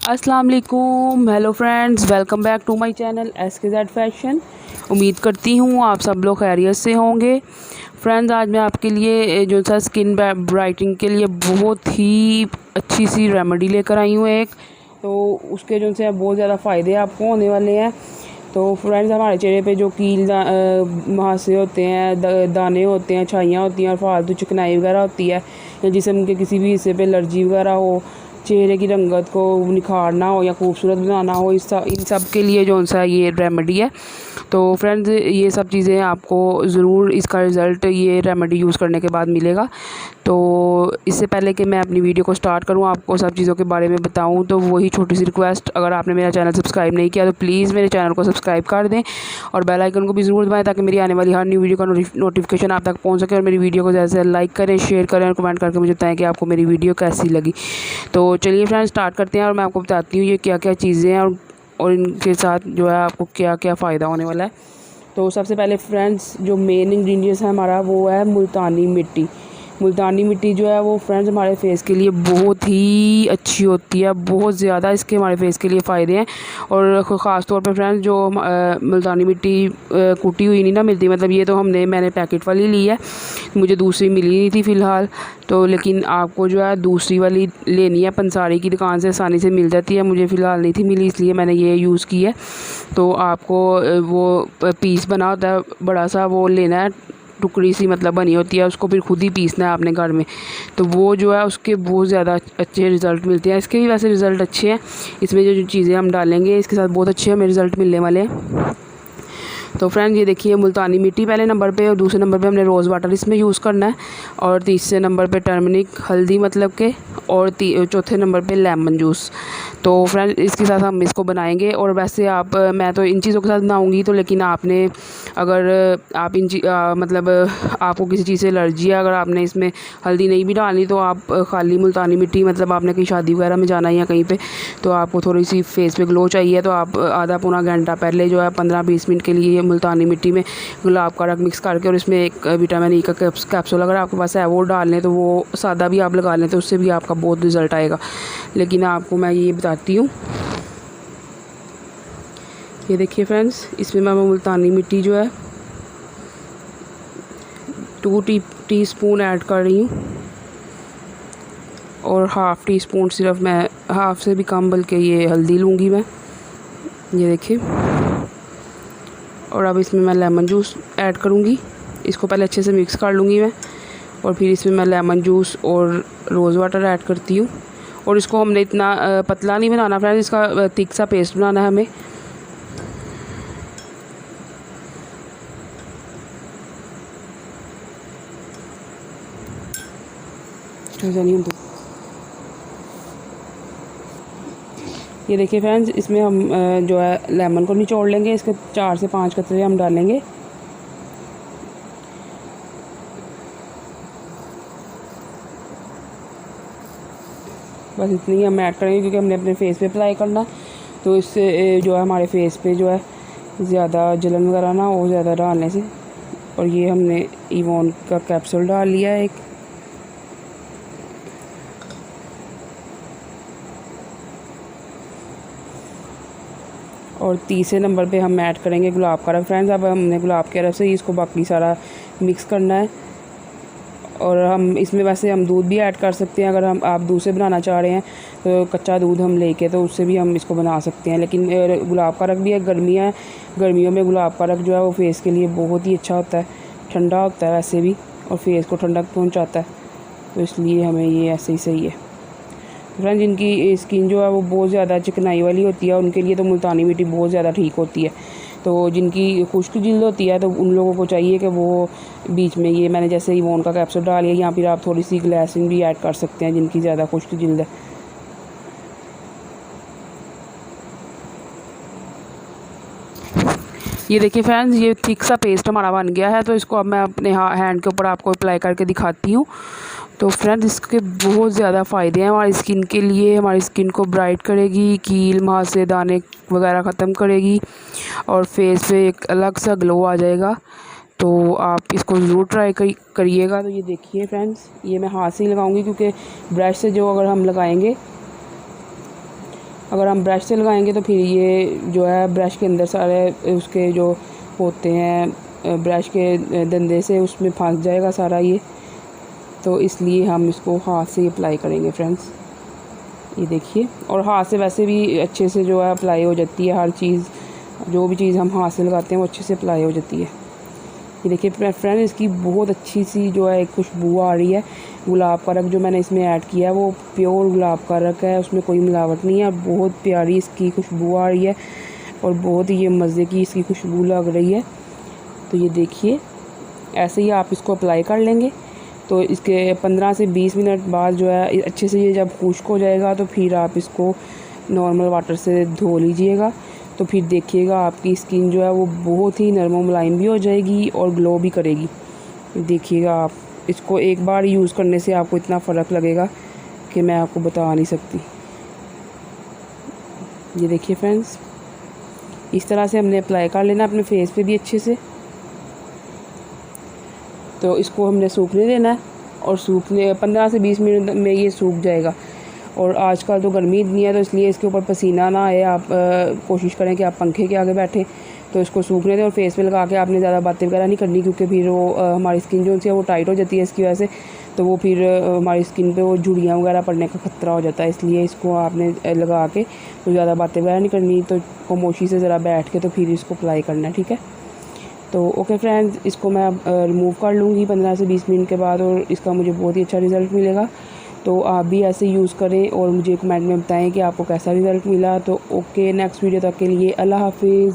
अस्सलाम वालेकुम, hello friends, welcome back to my channel SKZ fashion. उम्मीद करती हूँ आप सब लोग खैरियत से होंगे। फ्रेंड्स, आज मैं आपके लिए जो सा स्किन ब्राइटनिंग के लिए बहुत ही अच्छी सी रेमेडी लेकर आई हूँ एक। तो उसके जो से बहुत ज़्यादा फ़ायदे आपको होने वाले हैं। तो फ्रेंड्स, हमारे चेहरे पे जो कील मुहासे होते हैं, दाने होते हैं, छाइयाँ होती हैं और फालतू चिकनाई वगैरह होती है, या जिसम के किसी भी हिस्से पे एलर्जी वगैरह हो, चेहरे की रंगत को निखारना हो या खूबसूरत बनाना हो, इन सब के लिए जो सा ये रेमेडी है। तो फ्रेंड्स, ये सब चीज़ें आपको ज़रूर इसका रिज़ल्ट ये रेमेडी यूज़ करने के बाद मिलेगा। तो इससे पहले कि मैं अपनी वीडियो को स्टार्ट करूं, आपको सब चीज़ों के बारे में बताऊं, तो वही छोटी सी रिक्वेस्ट, अगर आपने मेरा चैनल सब्सक्राइब नहीं किया तो प्लीज़ मेरे चैनल को सब्सक्राइब कर दें और बेल आइकन को भी ज़रूर दबाएं ताकि मेरी आने वाली हर न्यू वीडियो का नोटिफिकेशन आप तक पहुँच सके। और मेरी वीडियो को ज़्यादा से लाइक करें, शेयर करें और कमेंट करके मुझे बताएँ कि आपको मेरी वीडियो कैसी लगी। तो चलिए फ्रेंड्स, स्टार्ट करते हैं और मैं आपको बताती हूँ ये क्या क्या चीज़ें हैं और इनके साथ जो है आपको क्या क्या फ़ायदा होने वाला है। तो सबसे पहले फ्रेंड्स, जो मेन इंग्रेडिएंट्स है हमारा, वो है मुल्तानी मिट्टी। मुल्तानी मिट्टी जो है वो फ्रेंड्स हमारे फेस के लिए बहुत ही अच्छी होती है, बहुत ज़्यादा इसके हमारे फेस के लिए फ़ायदे हैं। और ख़ास तौर पे फ्रेंड्स, जो मुल्तानी मिट्टी कूटी हुई नहीं ना मिलती, मतलब ये तो मैंने पैकेट वाली ली है, मुझे दूसरी मिली नहीं थी फ़िलहाल। तो लेकिन आपको जो है दूसरी वाली लेनी है, पंसारी की दुकान से आसानी से मिल जाती है, मुझे फ़िलहाल नहीं थी मिली, इसलिए मैंने ये यूज़ की है। तो आपको वो पीस बना होता है बड़ा सा, वो लेना है, टुकड़ी सी मतलब बनी होती है, उसको फिर खुद ही पीसना है आपने घर में। तो वो जो है उसके बहुत ज़्यादा अच्छे रिज़ल्ट मिलते हैं। इसके भी वैसे रिज़ल्ट अच्छे हैं, इसमें जो चीज़ें हम डालेंगे इसके साथ बहुत अच्छे हमें रिज़ल्ट मिलने वाले हैं। तो फ्रेंड्स, ये देखिए मुल्तानी मिट्टी पहले नंबर पे, और दूसरे नंबर पे हमने रोज़ वाटर इसमें यूज़ करना है, और तीसरे नंबर पे टर्मरिक हल्दी मतलब के, और चौथे नंबर पे लेमन जूस। तो फ्रेंड्स, इसके साथ हम इसको बनाएंगे। और वैसे मैं तो इन चीज़ों के साथ बनाऊंगी, तो लेकिन आपने अगर आप मतलब आपको किसी चीज़ से एलर्जी है, अगर आपने इसमें हल्दी नहीं भी डालनी, तो आप खाली मुल्तानी मिट्टी, मतलब आपने कहीं शादी वगैरह में जाना है या कहीं पे, तो आपको थोड़ी सी फेस पे ग्लो चाहिए, तो आप आधा पौना घंटा पहले जो है 15-20 मिनट के लिए मुल्तानी मिट्टी में गुलाब का रंग मिक्स करके, और इसमें एक विटामिन ई का कैप्सूल अगर आपके पास है वो डाल लें, तो वो सादा भी आप लगा लें तो उससे भी आपका बहुत रिज़ल्ट आएगा। लेकिन आपको मैं ये बताती हूँ, ये देखिए फ्रेंड्स, इसमें मैं मुल्तानी मिट्टी जो है 2 टीस्पून ऐड कर रही हूँ, और हाफ़ टी स्पून सिर्फ, मैं हाफ़ से भी कम बल्कि ये हल्दी लूँगी मैं, ये देखिए। और अब इसमें मैं लेमन जूस ऐड करूँगी, इसको पहले अच्छे से मिक्स कर लूँगी मैं, और फिर इसमें मैं लेमन जूस और रोज़ वाटर ऐड करती हूँ। और इसको हमने इतना पतला नहीं बनाना फ्रेंड्स, इसका थिक सा पेस्ट बनाना है हमें। ये देखिए फ्रेंड्स, इसमें हम जो है लेमन को निचोड़ लेंगे, इसके 4 से 5 कतरे हम डालेंगे। बस इतनी ही हम ऐड करेंगे, क्योंकि हमने अपने फेस पे अप्लाई करना, तो इससे जो है हमारे फेस पे जो है ज़्यादा जलन वगैरह ना हो ज़्यादा डालने से। और ये हमने इवोन का कैप्सूल डाल लिया है एक। और तीसरे नंबर पे हम ऐड करेंगे गुलाब का रंग। फ्रेंड्स, अब हमने गुलाब के रंग से ही इसको बाकी सारा मिक्स करना है। और हम इसमें वैसे हम दूध भी ऐड कर सकते हैं, अगर आप दूध से बनाना चाह रहे हैं तो कच्चा दूध हम लेके तो उससे भी हम इसको बना सकते हैं। लेकिन गुलाब का रंग भी है, गर्मियों में गुलाब का रंग जो है वो फेस के लिए बहुत ही अच्छा होता है, ठंडा होता है वैसे भी, और फेस को ठंडक पहुँचाता है, तो इसलिए हमें ये ऐसे ही सही है। फ्रेंड्स, जिनकी स्किन जो है वो बहुत ज़्यादा चिकनाई वाली होती है, उनके लिए तो मुल्तानी मिट्टी बहुत ज़्यादा ठीक होती है। तो जिनकी खुश्क जिल्द होती है, तो उन लोगों को चाहिए कि वो बीच में ये मैंने जैसे इवोन का कैप्सूल डाल लिया, या फिर आप थोड़ी सी ग्लिसरीन भी ऐड कर सकते हैं जिनकी ज़्यादा खुश्क जिल्द है। ये देखिए फ्रेंड्स, ये थिक सा पेस्ट हमारा बन गया है। तो इसको अब मैं अपने हैंड के ऊपर आपको अप्लाई करके दिखाती हूँ। तो फ्रेंड्स, इसके बहुत ज़्यादा फ़ायदे हैं हमारी स्किन के लिए। हमारी स्किन को ब्राइट करेगी, कील मुहासे दाने वगैरह ख़त्म करेगी, और फेस पे एक अलग सा ग्लो आ जाएगा। तो आप इसको ज़रूर ट्राई करिएगा। तो ये देखिए फ्रेंड्स, ये मैं हाथ से ही लगाऊंगी, क्योंकि ब्रश से जो अगर हम लगाएंगे अगर हम ब्रश से लगाएंगे तो फिर ये जो है ब्रश के अंदर सारे उसके जो होते हैं ब्रश के डंडे से उसमें फंस जाएगा सारा ये, तो इसलिए हम इसको हाथ से अप्लाई करेंगे फ्रेंड्स। ये देखिए, और हाथ से वैसे भी अच्छे से जो है अप्लाई हो जाती है, हर चीज़ जो भी चीज़ हम हाथ से लगाते हैं वो अच्छे से अप्लाई हो जाती है। ये देखिए फ्रेंड, इसकी बहुत अच्छी सी जो है खुशबू आ रही है। गुलाब का रख जो मैंने इसमें ऐड किया है वो प्योर गुलाब का रख है, उसमें कोई मिलावट नहीं है। बहुत प्यारी इसकी खुशबू आ रही है और बहुत ही ये मज़े की इसकी खुशबू लग रही है। तो ये देखिए, ऐसे ही आप इसको अप्लाई कर लेंगे तो इसके 15 से 20 मिनट बाद जो है अच्छे से ये जब खुश्क हो जाएगा तो फिर आप इसको नॉर्मल वाटर से धो लीजिएगा। तो फिर देखिएगा आपकी स्किन जो है वो बहुत ही नरम मुलायम भी हो जाएगी और ग्लो भी करेगी। देखिएगा आप इसको एक बार यूज़ करने से आपको इतना फ़र्क लगेगा कि मैं आपको बता नहीं सकती। ये देखिए फ्रेंड्स, इस तरह से हमने अप्लाई कर लेना अपने फेस पे भी अच्छे से। तो इसको हमने सूखने देना है और सूखने 15 से 20 मिनट में ये सूख जाएगा। और आजकल तो गर्मी इतनी है तो इसलिए इसके ऊपर पसीना ना आए। आप कोशिश करें कि आप पंखे के आगे बैठें तो इसको सूखने दें और फेस पे लगा के आपने ज़्यादा बातें वगैरह नहीं करनी, क्योंकि फिर वो हमारी स्किन जो है वो टाइट हो जाती है इसकी वजह से। तो वो फिर हमारी स्किन पे वो झुर्रियाँ वगैरह पड़ने का ख़तरा हो जाता है, इसलिए इसको आपने लगा के तो ज़्यादा बातें वगैरह नहीं करनी, तो खामोशी से ज़रा बैठ के तो फिर इसको अप्लाई करना है, ठीक है। तो ओके फ्रेंड्स, इसको मैं रिमूव कर लूँगी 15 से 20 मिनट के बाद और इसका मुझे बहुत ही अच्छा रिज़ल्ट मिलेगा। तो आप भी ऐसे यूज़ करें और मुझे कमेंट में बताएं कि आपको कैसा रिज़ल्ट मिला। तो ओके, नेक्स्ट वीडियो तक के लिए अल्लाह हाफिज़।